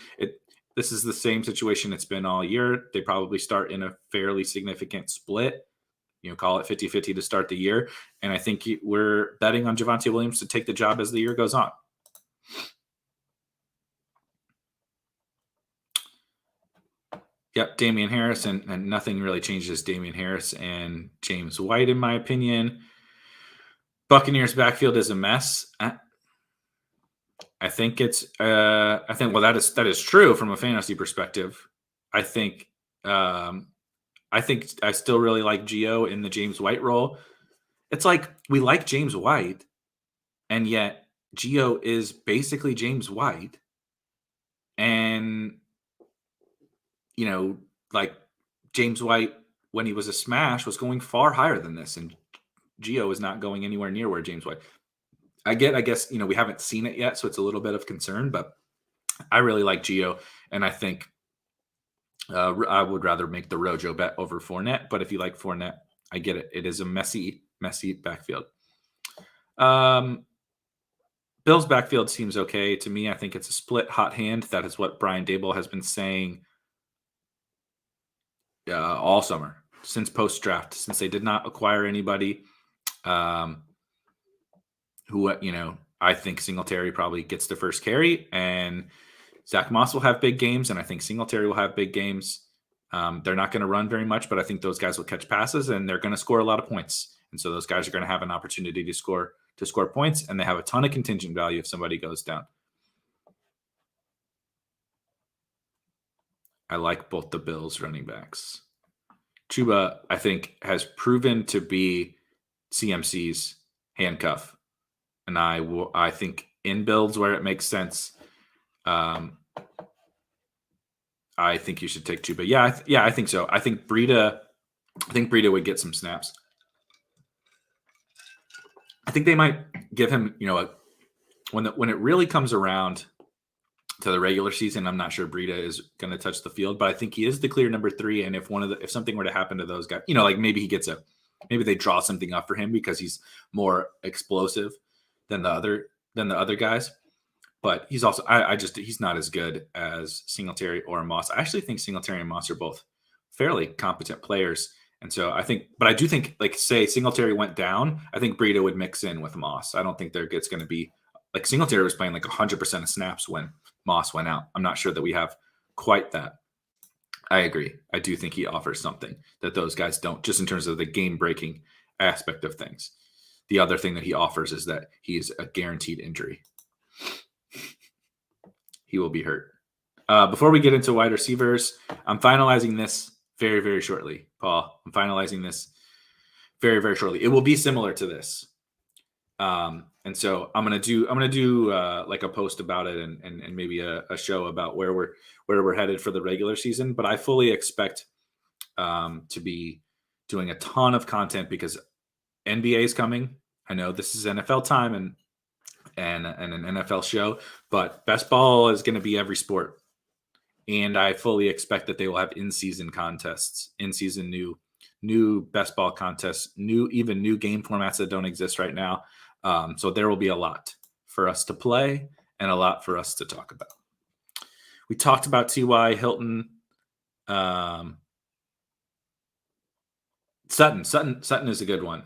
this is the same situation it's been all year. They probably start in a fairly significant split, call it 50-50 to start the year. And I think we're betting on Javonte Williams to take the job as the year goes on. Yep, Damian Harris, and nothing really changes Damian Harris and James White, in my opinion. Buccaneers backfield is a mess. I think it's. Well, that is true from a fantasy perspective. I think. I still really like Gio in the James White role. It's like we like James White, and yet Gio is basically James White, and like James White when he was a smash was going far higher than this, and Gio is not going anywhere near where James White. I guess we haven't seen it yet, so it's a little bit of concern, but I really like Gio, and I think I would rather make the Rojo bet over Fournette. But if you like Fournette, I get it. It is a messy backfield. Bill's backfield seems okay to me. I think it's a split hot hand. That is what Brian Daboll has been saying all summer, since post-draft, since they did not acquire anybody who, I think Singletary probably gets the first carry, and Zach Moss will have big games, and I think Singletary will have big games. They're not going to run very much, but I think those guys will catch passes, and they're going to score a lot of points. And so those guys are going to have an opportunity to score points, and they have a ton of contingent value if somebody goes down. I like both the Bills running backs. Chuba, I think, has proven to be CMC's handcuff. And I think in builds where it makes sense, I think you should take Chuba. Yeah, I think so. I think Breida would get some snaps. I think they might give him, when it really comes around to the regular season, I'm not sure Breida is going to touch the field, but I think he is the clear number 3. And if something were to happen to those guys, like maybe maybe they draw something up for him because he's more explosive than the other guys. But he's also, he's not as good as Singletary or Moss. I actually think Singletary and Moss are both fairly competent players. And so I do think, like, say Singletary went down, I think Breida would mix in with Moss. I don't think it's going to be like Singletary was playing like 100% of snaps when Moss went out. I'm not sure that we have quite that. I agree. I do think he offers something that those guys don't, just in terms of the game-breaking aspect of things. The other thing that he offers is that he's a guaranteed injury. He will be hurt. Before we get into wide receivers, I'm finalizing this very, very shortly, Paul. I'm finalizing this very, very shortly. It will be similar to this. And so I'm gonna do like a post about it and maybe a show about where we're headed for the regular season. But I fully expect to be doing a ton of content because NBA is coming. I know this is NFL time and an NFL show, but best ball is going to be every sport. And I fully expect that they will have in-season contests, in-season new best ball contests, new game formats that don't exist right now. So there will be a lot for us to play and a lot for us to talk about. We talked about T.Y. Hilton. Sutton is a good one.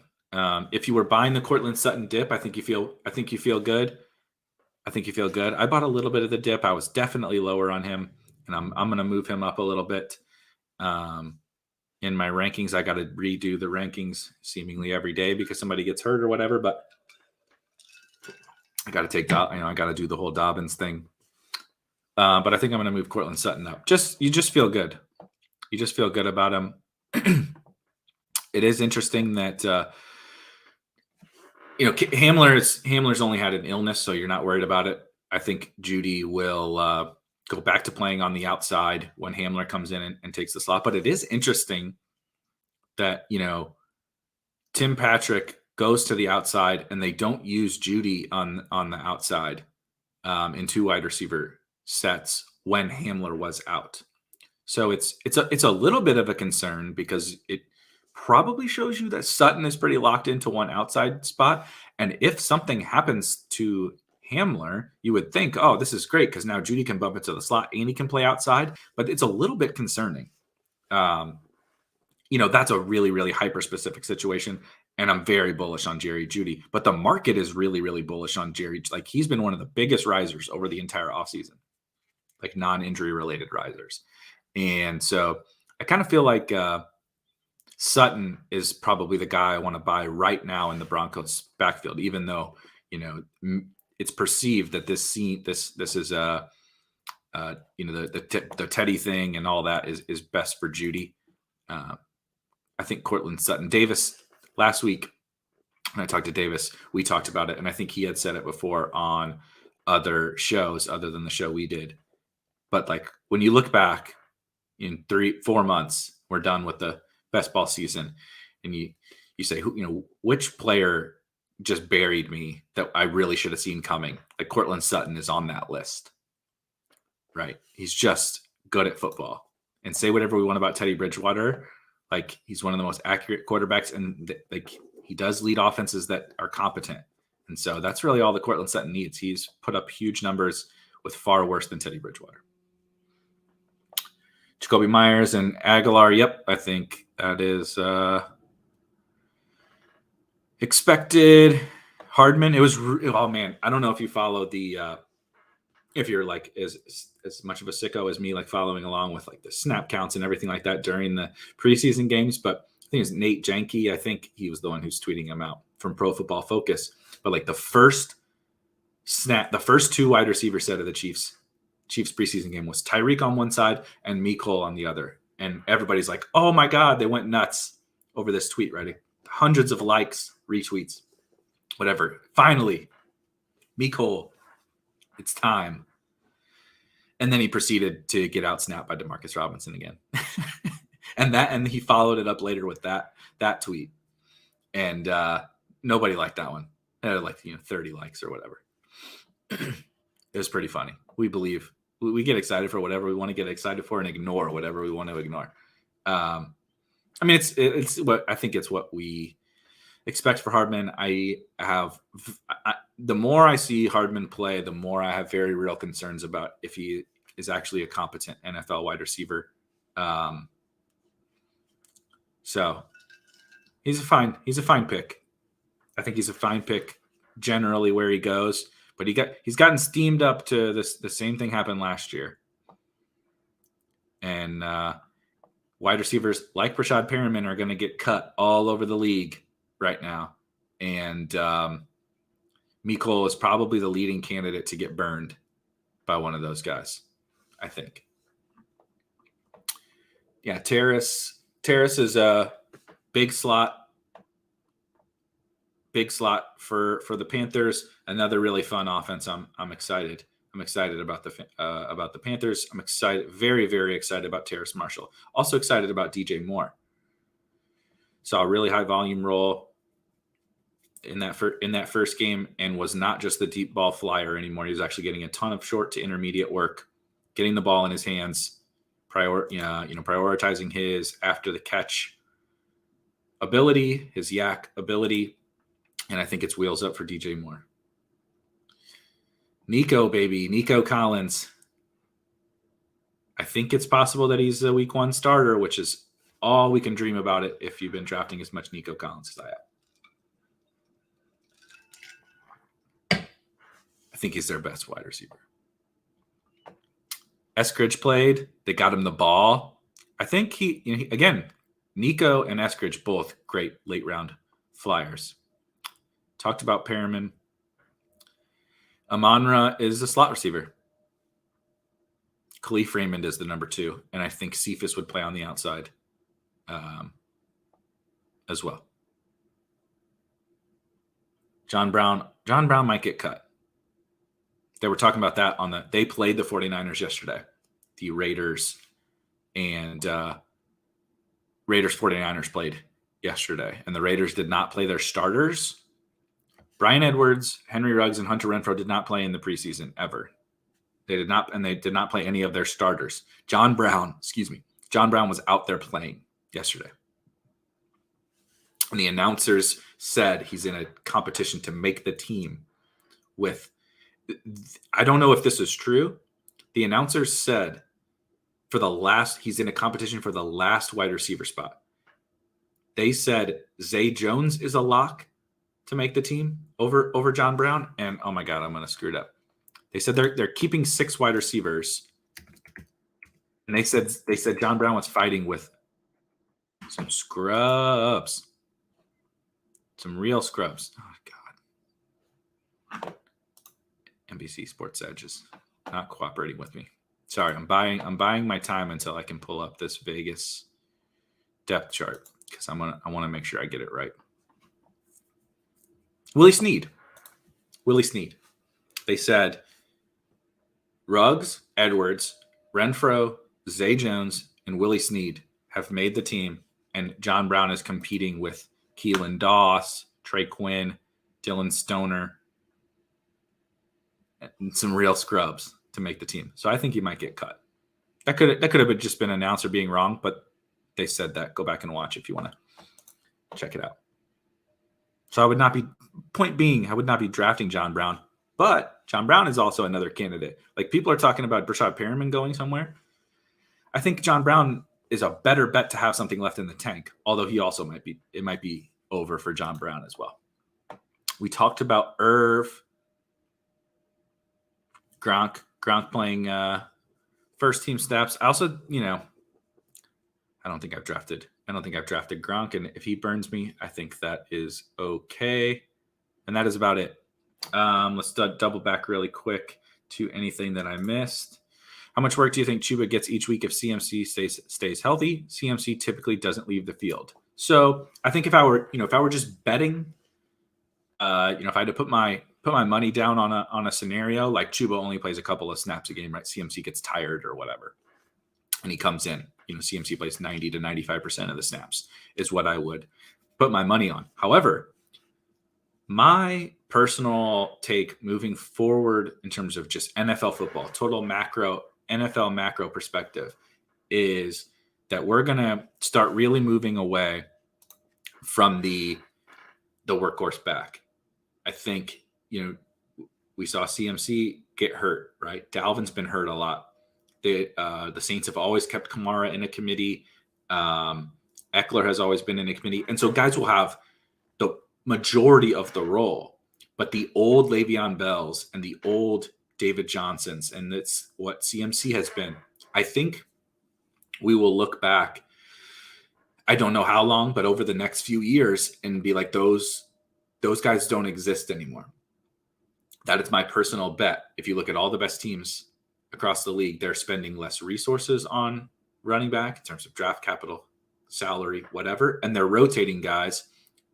If you were buying the Cortland Sutton dip, I think you feel good. I bought a little bit of the dip. I was definitely lower on him, and I'm going to move him up a little bit. In my rankings, I got to redo the rankings seemingly every day because somebody gets hurt or whatever. But I got to I got to do the whole Dobbins thing. But I think I'm going to move Cortland Sutton up. You just feel good. You just feel good about him. It is interesting that Hamler's only had an illness, so you're not worried about it. I think Judy will go back to playing on the outside when Hamler comes in and takes the slot. But it is interesting that Tim Patrick goes to the outside and they don't use Judy on the outside in 2 wide receiver sets when Hamler was out. So it's a little bit of a concern because it probably shows you that Sutton is pretty locked into one outside spot. And if something happens to Hamler, you would think, oh, this is great because now Judy can bump into the slot and he can play outside. But it's a little bit concerning. That's a really, really hyper-specific situation. And I'm very bullish on Jerry Jeudy. But the market is really, really bullish on Jerry. Like, he's been one of the biggest risers over the entire offseason. Like, non-injury related risers. And so I kind of feel like Sutton is probably the guy I want to buy right now in the Broncos backfield, even though, it's perceived that this is the Teddy thing and all that is best for Judy. I think Cortland Sutton. Davis, last week when I talked to Davis, we talked about it, and I think he had said it before on other shows other than the show we did. But like when you look back in 3-4 months, we're done with the best ball season, and you say, which player just buried me that I really should have seen coming? Like Cortland Sutton is on that list, right? He's just good at football. And say whatever we want about Teddy Bridgewater, like he's one of the most accurate quarterbacks, and he does lead offenses that are competent. And so that's really all that Cortland Sutton needs. He's put up huge numbers with far worse than Teddy Bridgewater. Jacoby Myers and Aguilar. Yep, I think that is expected. Hardman. It was. Oh man, I don't know if you followed if you're like as much of a sicko as me, like following along with like the snap counts and everything like that during the preseason games. But I think it's Nate Janke. I think he was the one who's tweeting him out from Pro Football Focus. But like the first two wide receiver set of the Chiefs preseason game was Tyreek on one side and Mecole on the other. And everybody's like, oh my God, they went nuts over this tweet, right? Hundreds of likes, retweets, whatever. Finally, Mecole, it's time. And then he proceeded to get out snapped by Demarcus Robinson again. and he followed it up later with that tweet. And nobody liked that one. It had like 30 likes or whatever. It was pretty funny. We get excited for whatever we want to get excited for and ignore whatever we want to ignore. I mean, it's what I think it's what we expect for Hardman. The more I see Hardman play, the more I have very real concerns about if he is actually a competent NFL wide receiver. So he's a fine pick. I think he's a fine pick generally where he goes, but he's gotten steamed up to this. The same thing happened last year. And wide receivers like Rashad Perriman are going to get cut all over the league right now. And Mecole is probably the leading candidate to get burned by one of those guys, I think. Yeah, Terrace is a big slot for the Panthers. Another really fun offense. I'm excited. I'm excited about the Panthers. I'm excited, very, very excited about Terrace Marshall. Also excited about DJ Moore. Saw a really high volume role in that first game, and was not just the deep ball flyer anymore. He was actually getting a ton of short to intermediate work, getting the ball in his hands, prioritizing his after the catch ability, his yak ability. And I think it's wheels up for DJ Moore. Nico Collins. I think it's possible that he's a week 1 starter, which is all we can dream about it if you've been drafting as much Nico Collins as I have. I think he's their best wide receiver. Eskridge played. They got him the ball. I think Nico and Eskridge, both great late round flyers. Talked about Perriman. Amon-Ra is a slot receiver. Khalif Raymond is the number 2, and I think Cephas would play on the outside as well. John Brown might get cut. They were talking about that they played the 49ers yesterday. The Raiders and Raiders 49ers played yesterday, and the Raiders did not play their starters. Bryan Edwards, Henry Ruggs, and Hunter Renfrow did not play in the preseason ever. They did not play any of their starters. John Brown was out there playing yesterday. And the announcers said he's in a competition to make the team with, I don't know if this is true. The announcers said he's in a competition for the last wide receiver spot. They said Zay Jones is a lock to make the team over John Brown. And oh my God, I'm going to screw it up. They said they're keeping 6 wide receivers. And they said John Brown was fighting with some scrubs. Some real scrubs. Oh God. NBC Sports Edge is not cooperating with me. Sorry, I'm buying my time until I can pull up this Vegas depth chart because I want to make sure I get it right. Willie Snead. They said Ruggs, Edwards, Renfro, Zay Jones, and Willie Snead have made the team, and John Brown is competing with Keelan Doss, Trey Quinn, Dylan Stoner, and some real scrubs to make the team. So I think he might get cut. That could have just been an announcer being wrong, but they said that. Go back and watch if you want to check it out. So I would not be drafting John Brown, but John Brown is also another candidate. Like people are talking about Brashad Perriman going somewhere. I think John Brown is a better bet to have something left in the tank, although he also might be over for John Brown as well. We talked about Irv, Gronk playing first team snaps. I also, I don't think I've drafted Gronk, and if he burns me, I think that is okay. And that is about it. Let's double back really quick to anything that I missed. How much work do you think Chuba gets each week if CMC stays healthy? CMC typically doesn't leave the field. So I think if I were just betting, if I had to put my money down on a scenario, like Chuba only plays a couple of snaps a game, right? CMC gets tired or whatever, and he comes in. CMC plays 90 to 95% of the snaps is what I would put my money on. However, my personal take moving forward in terms of just NFL football, total NFL macro perspective, is that we're going to start really moving away from the workhorse back. I think, we saw CMC get hurt, right? Dalvin's been hurt a lot. The Saints have always kept Kamara in a committee. Eckler has always been in a committee. And so guys will have the majority of the role. But the old Le'Veon Bells and the old David Johnsons, and that's what CMC has been. I think we will look back, I don't know how long, but over the next few years and be like, those guys don't exist anymore. That is my personal bet. If you look at all the best teams across the league, they're spending less resources on running back in terms of draft capital, salary, whatever, and they're rotating guys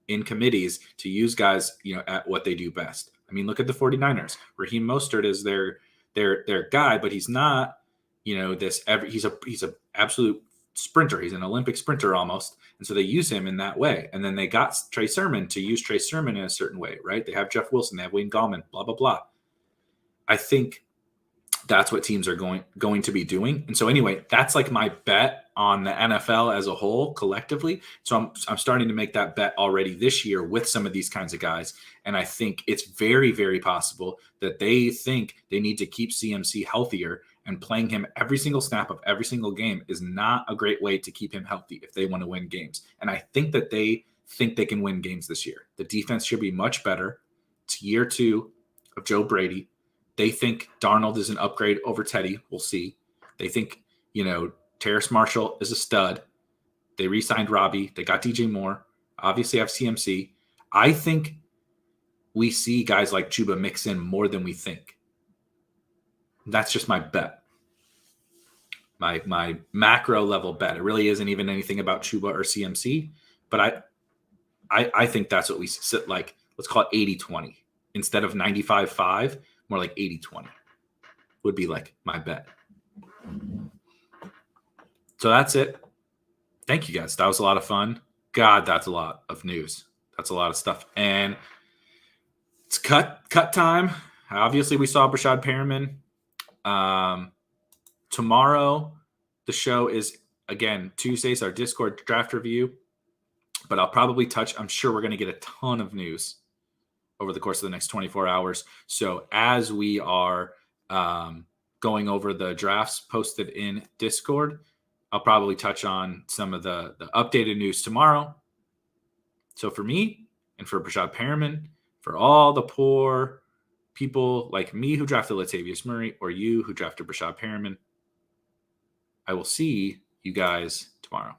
in committees to use guys, at what they do best. I mean, look at the 49ers. Raheem Mostert is their guy, but he's not, he's a absolute sprinter. He's an Olympic sprinter almost. And so they use him in that way. And then they got Trey Sermon to use Trey Sermon in a certain way, right? They have Jeff Wilson, they have Wayne Gallman, blah, blah, blah. I think that's what teams are going to be doing. And so anyway, that's like my bet on the NFL as a whole collectively. So I'm starting to make that bet already this year with some of these kinds of guys. And I think it's very, very possible that they think they need to keep CMC healthier, and playing him every single snap of every single game is not a great way to keep him healthy if they want to win games. And I think that they think they can win games this year. The defense should be much better. It's year 2 of Joe Brady. They think Darnold is an upgrade over Teddy. We'll see. They think, Terrace Marshall is a stud. They re-signed Robbie. They got DJ Moore. Obviously have CMC. I think we see guys like Chuba mix in more than we think. That's just my bet. My macro level bet. It really isn't even anything about Chuba or CMC, but I think that's what we sit like. Let's call it 80-20 instead of 95-5. More like 80-20 would be like my bet. So that's it. Thank you guys. That was a lot of fun. God, that's a lot of news. That's a lot of stuff. And it's cut time. Obviously, we saw Brashad Perriman. Tomorrow, the show is, again, Tuesday's our Discord draft review. But I'll probably I'm sure we're going to get a ton of news over the course of the next 24 hours. So as we are going over the drafts posted in Discord, I'll probably touch on some of the updated news tomorrow. So for me and for Brashad Perriman, for all the poor people like me who drafted Latavius Murray or you who drafted Brashad Perriman, I will see you guys tomorrow.